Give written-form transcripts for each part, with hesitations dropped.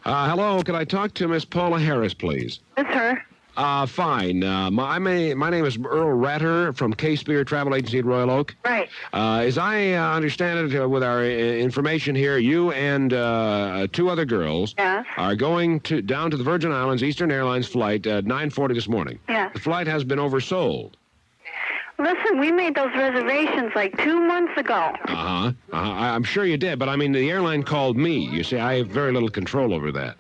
Hello, could I talk to Miss Paula Harris, please? That's her. Fine. My name is Earl Ratter from K-Spear Travel Agency at Royal Oak. Right. As I understand it, with our information here, you and 2 other girls are going down to the Virgin Islands Eastern Airlines flight at 9:40 this morning. Yeah. The flight has been oversold. Listen, we made those reservations like 2 months ago. I'm sure you did, but I mean, the airline called me. You see, I have very little control over that.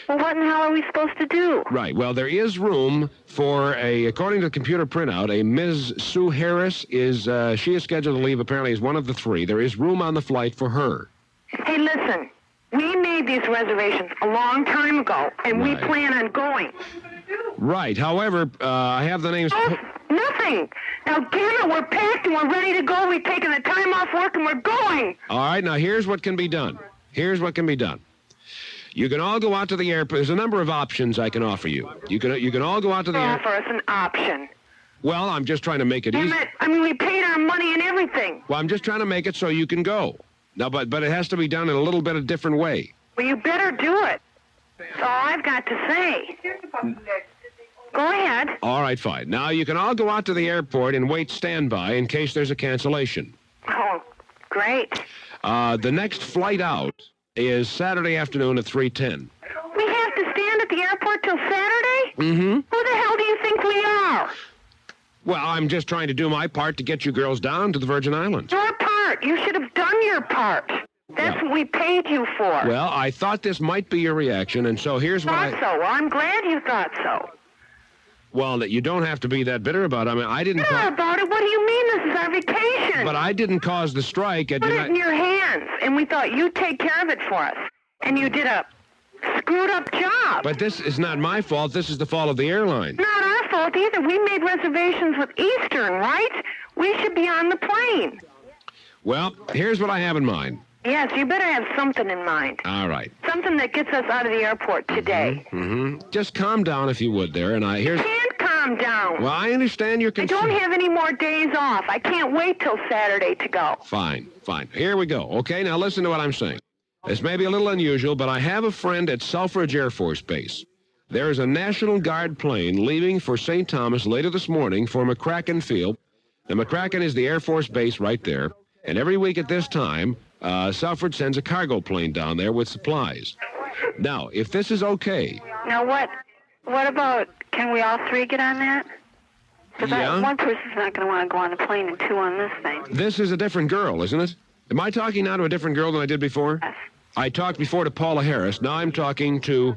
Well, what in the hell are we supposed to do? Right. Well, there is room for according to the computer printout, a Ms. Sue Harris she is scheduled to leave apparently as one of the 3. There is room on the flight for her. Hey, listen, we made these reservations a long time ago, and we plan on going. Right. However, I have the names. Oh, nothing. Now, damn it, we're packed and we're ready to go. We've taken the time off work and we're going. All right. Now, here's what can be done. You can all go out to the airport. There's a number of options I can offer you. You can all go out to the airport. Offer us an option. Well, I'm just trying to make it easy. Damn it. I mean, we paid our money and everything. Well, I'm just trying to make it so you can go. Now, but it has to be done in a little bit of a different way. Well, you better do it. That's all I've got to say. Go ahead. All right, fine. Now, you can all go out to the airport and wait standby in case there's a cancellation. Oh, great. The next flight out is Saturday afternoon at 3:10. We have to stand at the airport till Saturday? Mm-hmm. Who the hell do you think we are? Well, I'm just trying to do my part to get you girls down to the Virgin Islands. Your part? You should have done your part. That's what we paid you for. Well, I thought this might be your reaction, and so here's what so. Well, I'm glad you thought so. Well, that you don't have to be that bitter about it. I mean, I didn't... Bitter about it? What do you mean? This is our vacation. But I didn't cause the strike. Put it in your hands, and we thought you'd take care of it for us. And you did a screwed-up job. But this is not my fault. This is the fault of the airline. Not our fault either. We made reservations with Eastern, right? We should be on the plane. Well, here's what I have in mind. Yes, you better have something in mind. All right. Something that gets us out of the airport today. Mm-hmm. Just calm down, if you would, there. And I can't calm down. Well, I understand your concern. I don't have any more days off. I can't wait till Saturday to go. Fine. Here we go. Okay, now listen to what I'm saying. This may be a little unusual, but I have a friend at Selfridge Air Force Base. There is a National Guard plane leaving for St. Thomas later this morning for McCracken Field. The McCracken is the Air Force base right there. And every week at this time, Selfridge sends a cargo plane down there with supplies. Now, if this is okay... Now, what about, can we all 3 get on that? Because one person's not going to want to go on the plane and 2 on this thing. This is a different girl, isn't it? Am I talking now to a different girl than I did before? Yes. I talked before to Paula Harris. Now I'm talking to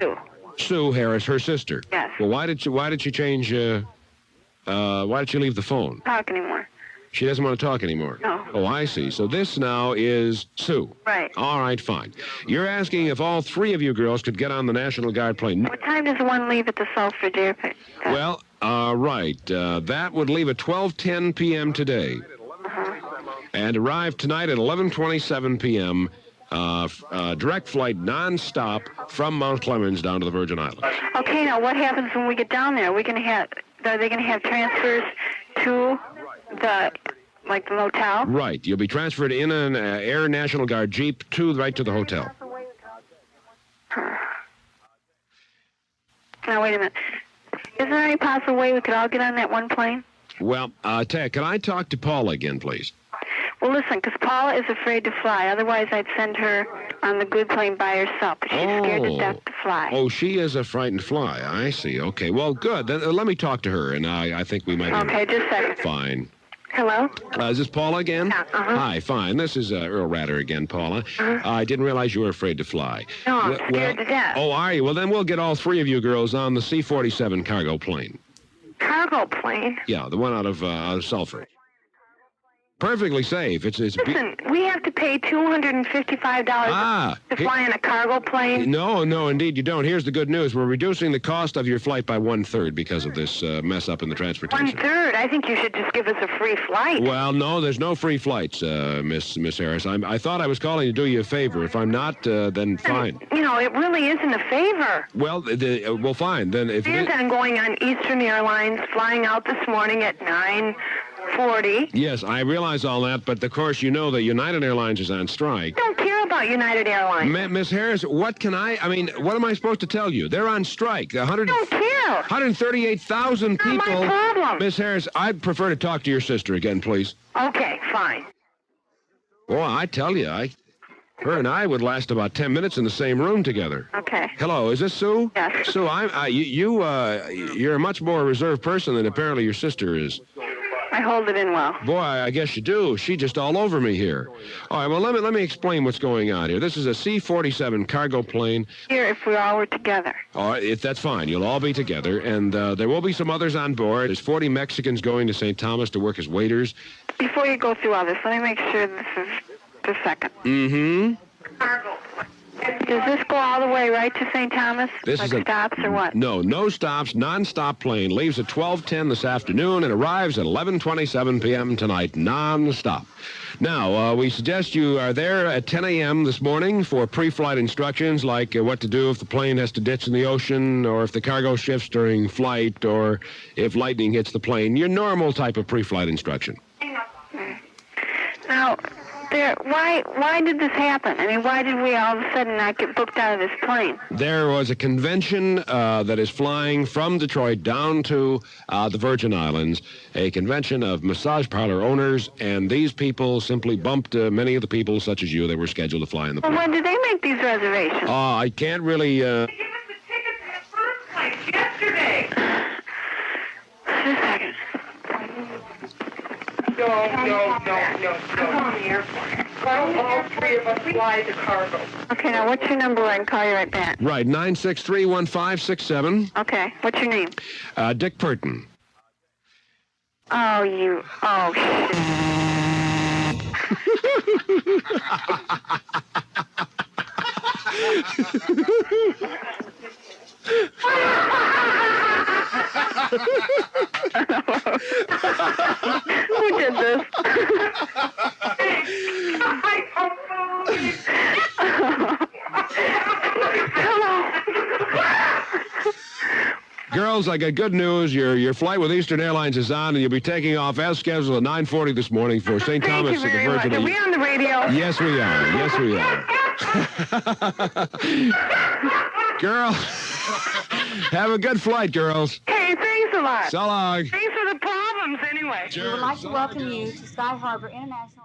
Sue Harris, her sister. Yes. Well, why did she change, why did she leave the phone? Talk anymore. She doesn't want to talk anymore? No. Oh, I see. So this now is Sue. Right. All right, fine. You're asking if all 3 of you girls could get on the National Guard plane. What time does the one leave at the Selfridge Airport? Well, right. That would leave at 12:10 p.m. today. And arrive tonight at 11:27 p.m. Direct flight nonstop from Mount Clemens down to the Virgin Islands. Okay, now what happens when we get down there? Are they going to have transfers to the motel? Right. You'll be transferred in an Air National Guard Jeep right to the hotel. Now, wait a minute. Is there any possible way we could all get on that one plane? Well, Ted, can I talk to Paula again, please? Well, listen, because Paula is afraid to fly. Otherwise, I'd send her on the good plane by herself. But she's scared to death to fly. Oh, she is a frightened fly. I see. Okay. Well, good. Then let me talk to her, and I think we might... Okay, just a second. Fine. Hello? Is this Paula again? Yeah, Hi, fine. This is Earl Ratter again, Paula. I didn't realize you were afraid to fly. No, I'm scared to death. Oh, are you? Well, then we'll get all 3 of you girls on the C-47 cargo plane. Cargo plane? Yeah, the one out of Selfridge. Perfectly safe. Listen, we have to pay $255 to fly in a cargo plane? No, indeed you don't. Here's the good news. We're reducing the cost of your flight by 1/3 because of this mess up in the transportation. 1/3? I think you should just give us a free flight. Well, no, there's no free flights, Miss Harris. I thought I was calling to do you a favor. If I'm not, then fine. You know, it really isn't a favor. Well, well, fine. Then if I'm going on Eastern Airlines, flying out this morning at 9:40. Yes, I realize all that, but of course you know that United Airlines is on strike. I don't care about about United Airlines. Miss Harris, what am I supposed to tell you? They're on strike. I don't care. 138,000 people. Not my problem. Miss Harris, I'd prefer to talk to your sister again, please. Okay, fine. Well, I tell you, her and I would last about 10 minutes in the same room together. Okay. Hello, is this Sue? Yes. Sue, you're a much more reserved person than apparently your sister is. I hold it in well. Boy, I guess you do. She just all over me here. All right, well, let me explain what's going on here. This is a C-47 cargo plane. Here, if we all were together. All right, that's fine. You'll all be together, and there will be some others on board. There's 40 Mexicans going to St. Thomas to work as waiters. Before you go through all this, let me make sure this is the second. Mm-hmm. Cargo. Does this go all the way right to St. Thomas? This is stops or what? No stops, non-stop plane. Leaves at 12:10 this afternoon and arrives at 11:27 p.m. tonight, non-stop. Now, we suggest you are there at 10 a.m. this morning for pre-flight instructions, like what to do if the plane has to ditch in the ocean, or if the cargo shifts during flight, or if lightning hits the plane. Your normal type of pre-flight instruction. Now, why did this happen? I mean, why did we all of a sudden not get booked out of this plane? There was a convention that is flying from Detroit down to the Virgin Islands, a convention of massage parlor owners, and these people simply bumped many of the people, such as you, that were scheduled to fly in the plane. Well, when did they make these reservations? I can't really... Give us the tickets in the first place yesterday. Just a second. No. I'm on the airport. All three of us fly the cargo. Okay, now what's your number? I can call you right back. Right, 963-1567. Okay, what's your name? Dick Purtan. Oh, shit. Who did this? Girls, I got good news. Your flight with Eastern Airlines is on, and you'll be taking off as scheduled at 9:40 this morning for St. Thomas at the Virgin Islands. Are we on the radio? Yes, we are. Girl, have a good flight, girls. Hey, thanks a lot. So long. Thanks for the problems, anyway. Sure. We would like to welcome you to Sky Harbor International.